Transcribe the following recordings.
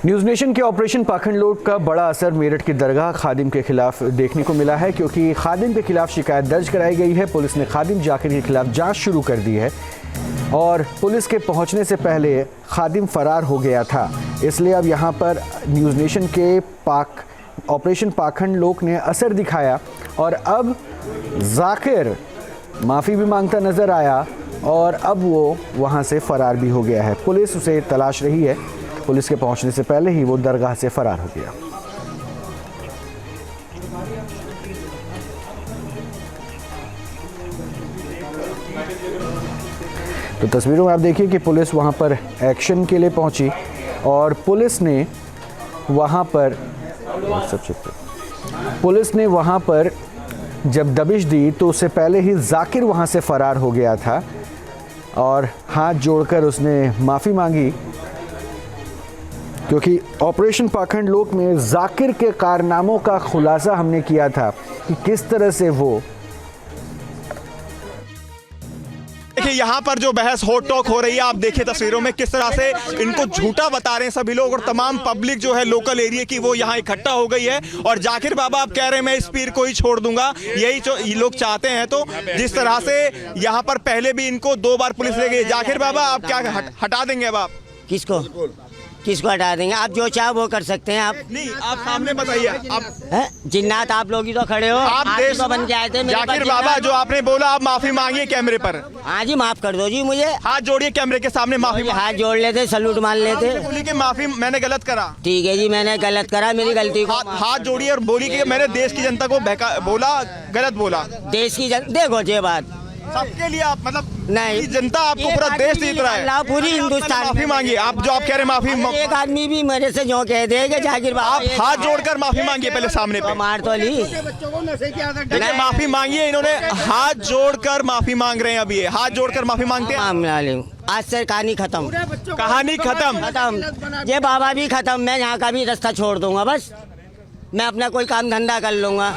News nation के operation पाखंड लूट का बड़ा असर मेरठ की दरगाह खादिम के खिलाफ देखने को मिला है, क्योंकि खादिम के खिलाफ शिकायत दर्ज कराई गई है। पुलिस ने खादिम जाकिर के खिलाफ जांच शुरू कर दी है और पुलिस के पहुंचने से पहले खादिम फरार हो गया था। इसलिए अब यहां पर न्यूज़ नेशन के ऑपरेशन पाखंड लोक ने असर दिखाया और अब जाकिर माफ़ी भी मांगता नजर आया और अब वो वहां से फरार भी हो गया है। पुलिस उसे तलाश रही है। पुलिस के पहुंचने से पहले ही वो दरगाह से फरार हो गया। तो तस्वीरों में आप देखिए कि पुलिस वहां पर एक्शन के लिए पहुंची और पुलिस ने वहां पर जब दबिश दी तो उससे पहले ही जाकिर वहां से फरार हो गया था और हाथ जोड़कर उसने माफ़ी मांगी, क्योंकि ऑपरेशन पाखंड लोक में जाकिर के कारनामों का खुलासा हमने किया था कि किस तरह से वो देखिए यहाँ पर जो बहस होट टॉक हो रही है, आप देखिए तस्वीरों में किस तरह से इनको झूठा बता रहे हैं सभी लोग और तमाम पब्लिक जो है लोकल एरिया की वो यहाँ इकट्ठा हो गई है। और जाकिर बाबा आप कह रहे हैं मैं इस पीर को ही छोड़ दूंगा, यही जो लोग चाहते हैं। तो जिस तरह से यहाँ पर पहले भी इनको 2 बार पुलिस ले गई। जाकिर बाबा आप क्या हटा देंगे अब? आप किसको हटा देंगे? आप जो चाहे वो कर सकते हैं। आप नहीं, आप सामने बताइए। आप जिन्नात आप लोग ही तो खड़े हो, आप देश तो बन के आए थे। जाकिर बाबा जो आपने बोला आप माफी मांगिए कैमरे पर। हाँ जी, माफ कर दो जी मुझे। हाथ जोड़िए कैमरे के सामने, माफी हाथ जोड़ लेते, सलूट मान लेते। बोली कि माफी मैंने गलत करा। ठीक है जी, मैंने गलत करा, मेरी गलती को हाथ जोड़िए और बोली कि मैंने देश की जनता को बोला, गलत बोला। देश की देखो ये बात सबके लिए आप मतलब नहीं, जनता आपको पूरा देश जीत रहा है। पूरी हिंदुस्तान माफी मांगिए। आप जो आप कह रहे हैं माफी, एक आदमी भी मेरे से जो कह दे कि जाकिर बाबा आप हाथ जोड़कर माफी मांगिए पहले सामने पे। मार तो ली, देखिए माफी मांगिए। इन्होंने हाथ जोड़कर माफी मांग रहे हैं। अभी ये हाथ जोड़कर माफी मांगते हैं। आज से कहानी खत्म, कहानी खत्म। ये बाबा भी खत्म। मैं यहाँ का भी रास्ता छोड़ दूंगा, बस मैं अपना कोई काम धंधा कर लूंगा।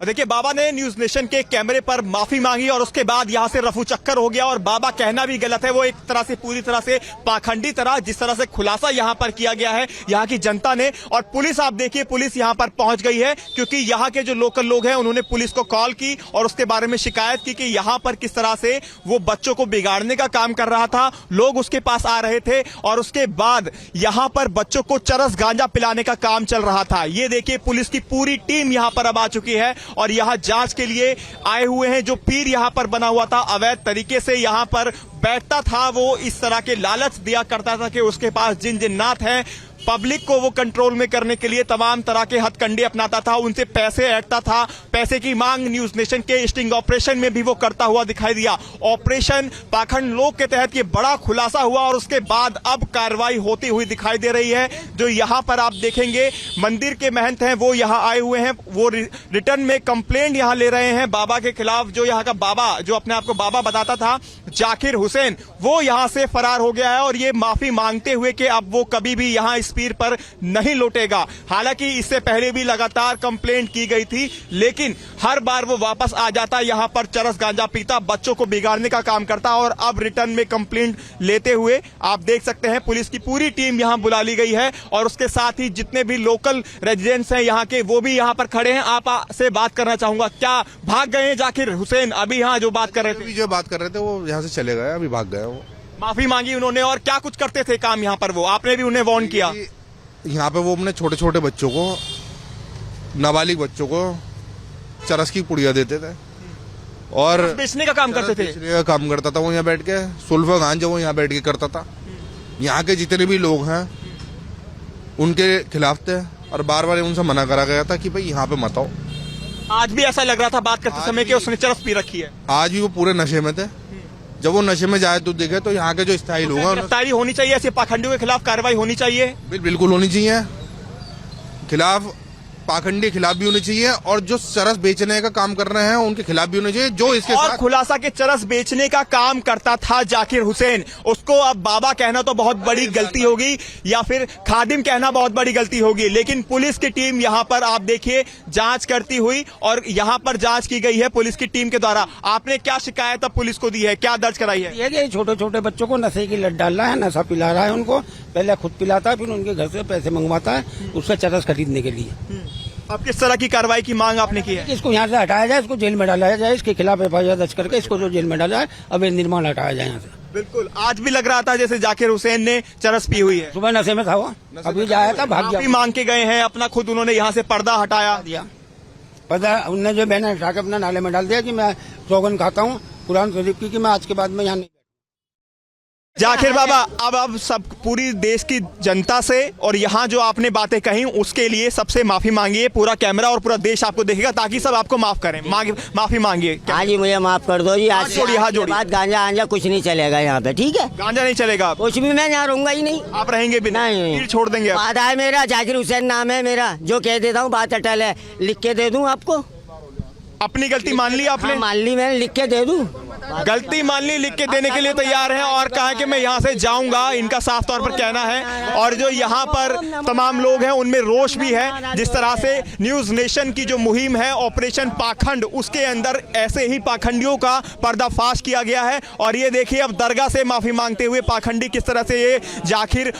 देखिए बाबा ने न्यूज़ नेशन के कैमरे पर माफी मांगी और उसके बाद यहां से रफू चक्कर हो गया। और बाबा कहना भी गलत है, वो एक तरह से पूरी तरह से पाखंडी तरह जिस तरह से खुलासा यहां पर किया गया है यहां की जनता ने। और पुलिस आप देखिए, पुलिस यहां पर पहुंच गई है, क्योंकि यहां के जो लोकल लोग हैं उन्होंने पुलिस को कॉल की और उसके बारे में शिकायत की कि यहां पर किस तरह से वो बच्चों को बिगाड़ने का काम कर रहा था। लोग उसके पास आ रहे थे और उसके बाद यहां पर बच्चों को चरस गांजा पिलाने का काम चल रहा था। ये देखिए पुलिस की पूरी टीम यहां पर अब आ चुकी है और यहां जांच के लिए आए हुए हैं। जो पीर यहां पर बना हुआ था, अवैध तरीके से यहां पर बैठता था, वो इस तरह के लालच दिया करता था कि उसके पास जिन जिन्नात हैं, पब्लिक को वो कंट्रोल में करने के लिए तमाम तरह के हथकंडे अपनाता था, उनसे पैसे ऐंठता था। पैसे की मांग न्यूज़ नेशन के स्टिंग ऑपरेशन में भी वो करता हुआ दिखाई दिया। ऑपरेशन पाखंड लोक के तहत ये बड़ा खुलासा हुआ और उसके बाद अब कार्रवाई होती हुई दिखाई दे रही है। जो यहां पर आप देखेंगे मंदिर के महंत हैं, वो यहां आए हुए हैं, वो रिटर्न में कंप्लेंट यहां ले रहे हैं बाबा के खिलाफ। जो यहां का बाबा, जो अपने आप को बाबा बताता था, जाकिर हुसैन, वो यहां से फरार हो गया है और ये माफी मांगते हुए कि अब वो कभी भी यहां इस पीर पर नहीं लौटेगा। हालांकि इससे पहले भी लगातार कंप्लेंट की गई थी, लेकिन हर बार वो वापस आ जाता, यहां पर चरस गांजा पीता, बच्चों को बिगाड़ने का काम करता। और अब रिटर्न में कंप्लेंट लेते हुए आप देख सकते हैं पुलिस की पूरी टीम यहां बुला ली गई है और उसके साथ ही जितने भी लोकल रेजिडेंट्स हैं यहां के, वो भी यहां पर खड़े हैं। आप से बात करना चाहूंगा, क्या भाग गए हैं जाकिर हुसैन? अभी यहां जो बात कर रहे थे वो यहां से चले गए, अभी भाग गए। वो माफी मांगी उन्होंने। और क्या कुछ करते थे काम यहां पर वो? आपने भी उन्हें वार्न किया? यहाँ पे वो अपने छोटे छोटे बच्चों को, नाबालिग बच्चों को चरस की पुड़िया देते थे और बेचने का काम करते थे। बेचने का काम करता था वो यहाँ बैठ के। सुल्फा गांजा वो यहाँ बैठ के करता था। यहाँ के जितने भी लोग हैं उनके खिलाफ थे और बार बार उनसे मना करा गया था कि भाई यहाँ पे मत आओ। आज भी ऐसा लग रहा था बात करते समय कि उसने चरस पी रखी है। आज भी वो पूरे नशे में थे। जब वो नशे में जाए तो देखे तो यहाँ के जो स्थायी लोग हैं, गिरफ्तारी होनी चाहिए, ऐसे पाखंडियों के खिलाफ कार्रवाई होनी चाहिए। बिल्कुल होनी चाहिए। खिलाफ पाखंडी खिलाफ भी होनी चाहिए और जो चरस बेचने का काम कर रहे हैं उनके खिलाफ भी होनी चाहिए। जो इसके और साथ खुलासा के चरस बेचने का काम करता था जाकिर हुसैन, उसको अब बाबा कहना तो बहुत बड़ी गलती होगी या फिर खादिम कहना बहुत बड़ी गलती होगी। लेकिन पुलिस की टीम यहाँ पर आप देखिए जांच करती हुई और यहाँ पर जांच की गई है पुलिस की टीम के द्वारा। आपने क्या शिकायत अब पुलिस को दी है, क्या दर्ज कराई है? ये छोटे छोटे बच्चों को नशे की लत डाल रहा है, नशा पिला रहा है उनको, पहले खुद पिलाता है फिर उनके घर से पैसे मंगवाता है उसका चरस खरीदने के लिए। अब किस तरह की कार्रवाई की मांग आपने की है? इसको यहाँ से हटाया जाए, इसको जेल में डाला जाए, इसके खिलाफ एफआईआर दर्ज करके इसको जो जेल में डाला है अवैध निर्माण हटाया जाए यहाँ से। बिल्कुल, आज भी लग रहा था जैसे जाकिर हुसैन ने चरस पी हुई है। सुबह नशे में था वो, अभी जाया था भाग माफी गया। मांग के गए हैं, अपना खुद उन्होंने यहाँ से पर्दा हटाया दिया पता उनने जो बैनर हटा के अपना नाले में डाल दिया कि मैं सौगन खाता हूँ कुरान शरीफ की कि मैं आज के बाद में यहाँ नहीं। जाकिर बाबा, अब सब पूरी देश की जनता से और यहाँ जो आपने बातें कही उसके लिए सबसे माफी मांगिए। पूरा कैमरा और पूरा देश आपको देखेगा ताकि सब आपको माफ करें। माफी मांगिए। हाँ जी, मुझे माफ कर दो जी। आज हाथ जोड़िए। बाद गांजा आंजा कुछ नहीं चलेगा यहाँ पे, ठीक है? गांजा नहीं चलेगा? कुछ भी, मैं यहाँ रहूंगा ही नहीं। आप रहेंगे भी नहीं, फिर छोड़ देंगे? वादा है मेरा, जाकिर हुसैन नाम है मेरा, जो कह देता हूँ बात अटल है। लिख के दे दूँ आपको? अपनी गलती मान ली आपने? हाँ, मान ली मैंने, लिख के दे दूँ? गलती मान ली, लिख के देने के लिए तैयार हैं और कहा कि मैं यहाँ से जाऊंगा, इनका साफ तौर पर कहना है। और जो यहाँ पर तमाम लोग हैं उनमें रोष भी है। जिस तरह से न्यूज नेशन की जो मुहिम है ऑपरेशन पाखंड, उसके अंदर ऐसे ही पाखंडियों का पर्दाफाश किया गया है। और ये देखिए अब दरगाह से माफी मांगते हुए पाखंडी किस तरह से ये जाकिर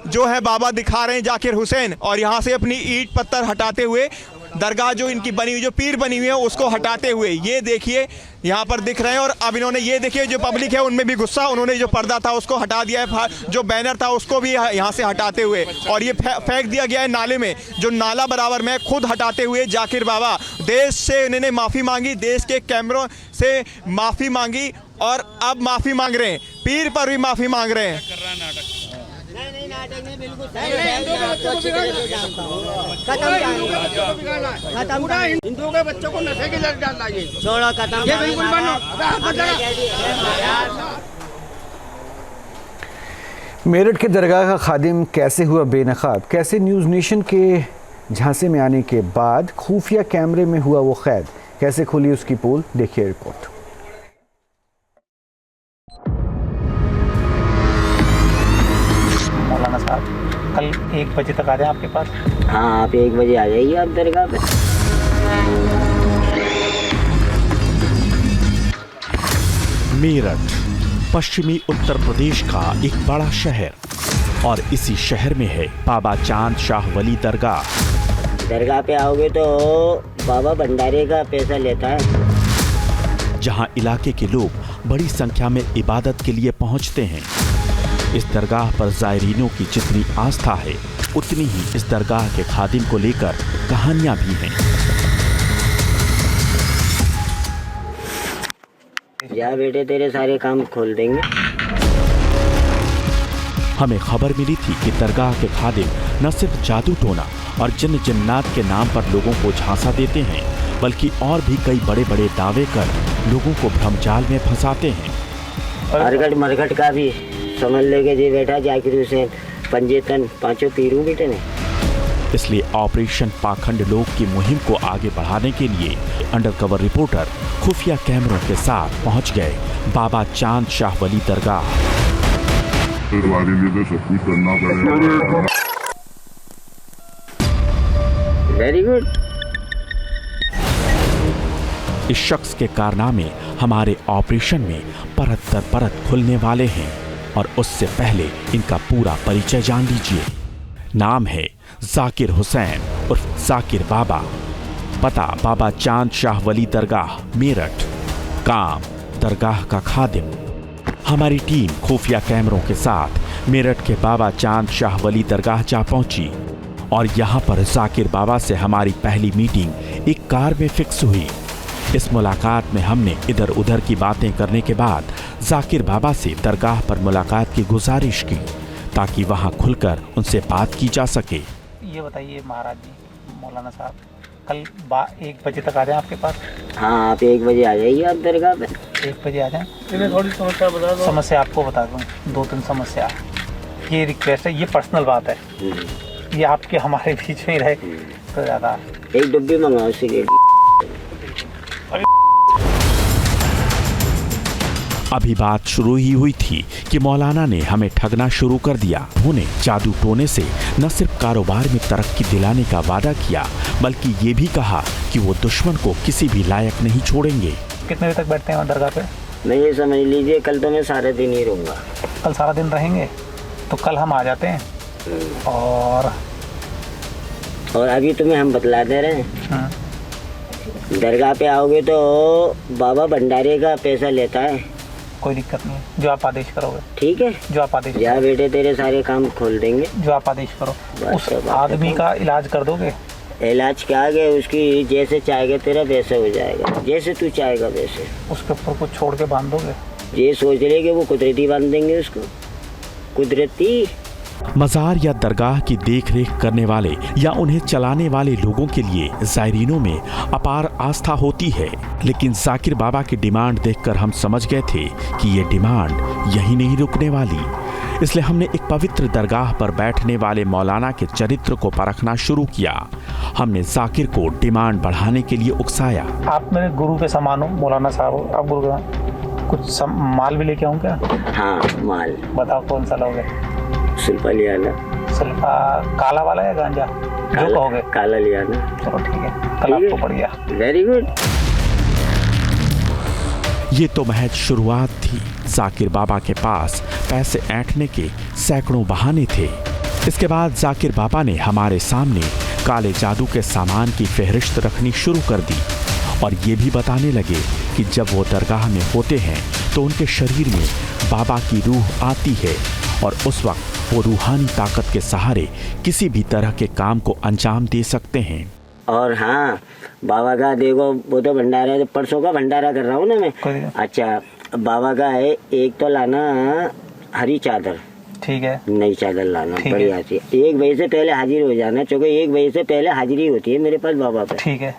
जो है बाबा दिखा रहे हैं, जाकिर हुसैन, और यहाँ से अपनी ईंट पत्थर हटाते हुए दरगाह जो इनकी बनी हुई, जो पीर बनी हुई है, उसको हटाते हुए ये देखिए यहाँ पर दिख रहे हैं। और अब इन्होंने ये देखिए जो पब्लिक है उनमें भी गुस्सा, उन्होंने जो पर्दा था उसको हटा दिया है, जो बैनर था उसको भी यहाँ से हटाते हुए और ये फेंक दिया गया है नाले में, जो नाला बराबर में खुद हटाते हुए जाकिर बाबा देश से इन्होंने माफ़ी मांगी, देश के कैमरों से माफ़ी मांगी और अब माफ़ी मांग रहे हैं, पीर पर भी माफ़ी मांग रहे हैं। हिंदुओं के बच्चों को नशे की लत डालना है, छोड़ो, खत्म। ये बिल्कुल मेरठ के दरगाह का खादिम कैसे हुआ बेनकाब, कैसे न्यूज़ नेशन के झांसे में आने के बाद खुफिया कैमरे में हुआ वो कैद, कैसे खुली उसकी पोल, देखिए रिपोर्ट। मौलाना साहब कल 1 बजे तक आ जाए आपके पास? हाँ, आप 1 बजे आ जाइए आप दरगाह पे। मेरठ पश्चिमी उत्तर प्रदेश का एक बड़ा शहर और इसी शहर में है बाबा चांद शाह वली दरगाह। दरगाह पे आओगे तो बाबा भंडारे का पैसा लेता है, जहां इलाके के लोग बड़ी संख्या में इबादत के लिए पहुंचते हैं। इस दरगाह पर जायरीनों की जितनी आस्था है उतनी ही इस दरगाह के खादिम को लेकर कहानियां भी हैं। जा बेटे, तेरे सारे काम खोल देंगे। हमें खबर मिली थी कि दरगाह के खादिम न सिर्फ जादू टोना और जिन जिन्नात के नाम पर लोगों को झांसा देते हैं, बल्कि और भी कई बड़े बड़े दावे कर लोगों को भ्रमजाल में फंसाते हैं। अरगट मरगट का भी समझ लेके जी बेटा, जाकिर हुसैन पंजेतन पांचों पीरू बेटे ने। इसलिए ऑपरेशन पाखंड लोग की मुहिम को आगे बढ़ाने के लिए अंडरकवर रिपोर्टर खुफिया कैमरों के साथ पहुंच गए बाबा चांद शाह वली दरगाह। Very good. इस शख्स के कारनामे हमारे ऑपरेशन में परत दर परत खुलने वाले हैं और उससे पहले इनका पूरा परिचय जान लीजिए। नाम है जाकिर हुसैन उर्फ जाकिर बाबा, पता बाबा चांद शाह वली दरगाह मेरठ, काम दरगाह का खादिम। हमारी टीम खुफिया कैमरों के साथ मेरठ के बाबा चांद शाह वली दरगाह जा पहुंची और यहाँ पर जाकिर बाबा से हमारी पहली मीटिंग एक कार में फिक्स हुई। इस मुलाकात में हमने इधर उधर की बातें करने के बाद जाकिर बाबा से दरगाह पर मुलाकात की गुजारिश की ताकि वहां खुलकर उनसे बात की जा सके। ये बताइए महाराज जी, मौलाना साहब कल 1 बजे तक आ जाए आपके पास? हाँ, आप 1 बजे आ जाइए आप दरगाह पे। 1 बजे आ जाए। इन्हें थोड़ी समस्या बता दो। समस्या आपको बता दूँ, 2-3 समस्या। ये रिक्वेस्ट है, ये पर्सनल बात है, ये आपके हमारे बीच में रहे तो ज़्यादा एक डब्बी मंगाओ सिगरेट। अभी बात शुरू ही हुई थी कि मौलाना ने हमें ठगना शुरू कर दिया। उन्होंने जादू टोने से न सिर्फ कारोबार में तरक्की दिलाने का वादा किया, बल्कि ये भी कहा कि वो दुश्मन को किसी भी लायक नहीं छोड़ेंगे। कितने बजे तक बैठते हैं दरगाह पे? मैं ये समझ लीजिए कल तो मैं सारा दिन ही रहूँगा। कल सारा दिन रहेंगे तो कल हम आ जाते हैं। और अभी तुम्हें हम बतला दे रहे हैं, दरगाह पे आओगे तो बाबा भंडारे का पैसा लेता है। कोई दिक्कत नहीं, जो आप आदेश करोगे। ठीक है, जो आप आदेश जा बेटे, तेरे सारे काम खोल देंगे। जो आप आदेश करो। बस उस बात आदमी का इलाज कर दोगे? इलाज क्या आगे, उसकी जैसे चाहेगा तेरा वैसे हो जाएगा, जैसे तू चाहेगा वैसे। उसके ऊपर कुछ छोड़ के बांध दोगे? ये सोच रहे कि वो कुदरती बांध देंगे उसको, कुदरती। मज़ार या दरगाह की देखरेख करने वाले या उन्हें चलाने वाले लोगों के लिए ज़ायरीनों में अपार आस्था होती है, लेकिन जाकिर बाबा की डिमांड देखकर हम समझ गए थे कि ये डिमांड यहीं नहीं रुकने वाली। इसलिए हमने एक पवित्र दरगाह पर बैठने वाले मौलाना के चरित्र को परखना शुरू किया। हमने जाकिर को डिमांड बढ़ाने के लिए उकसाया। आप मेरे गुरु के समान हो मौलाना साहब हो, आप गुरु का कुछ माल भी लेके आऊँ क्या? हाँ माल बताओ कौन सा लोगे? सुल्फा लियाना। सुल्फा काला वाला या गांजा? जो कहोगे। काला लियाना। चलो ठीक है, कल आपको पड़ गया। Very good. ये तो महज शुरुआत थी। जाकिर बाबा के पास पैसे ऐंठने के सैकड़ों बहाने थे। इसके बाद जाकिर बाबा ने हमारे सामने काले जादू के सामान की फहरिस्त रखनी शुरू कर दी और ये भी बताने लगे कि जब वो दरगाह में होते हैं तो उनके शरीर में बाबा की रूह आती है और उस वक्त वो रूहानी ताकत के सहारे किसी भी तरह के काम को अंजाम दे सकते हैं। और हाँ, बाबा का देखो, वो तो भंडारा है, परसों का भंडारा कर रहा हूँ ना मैं। अच्छा, बाबा का है, एक तो लाना हरी चादर। ठीक है, नई चादर लाना बढ़िया सी। 1 बजे से पहले हाजिर हो जाना, क्योंकि 1 बजे से पहले हाजिरी होती है मेरे पास बाबा पे। ठीक है।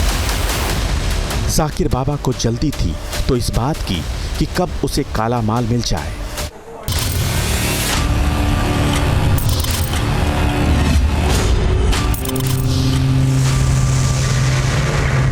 जाकिर बाबा को जल्दी थी तो इस बात की कि कब उसे काला माल मिल जाए।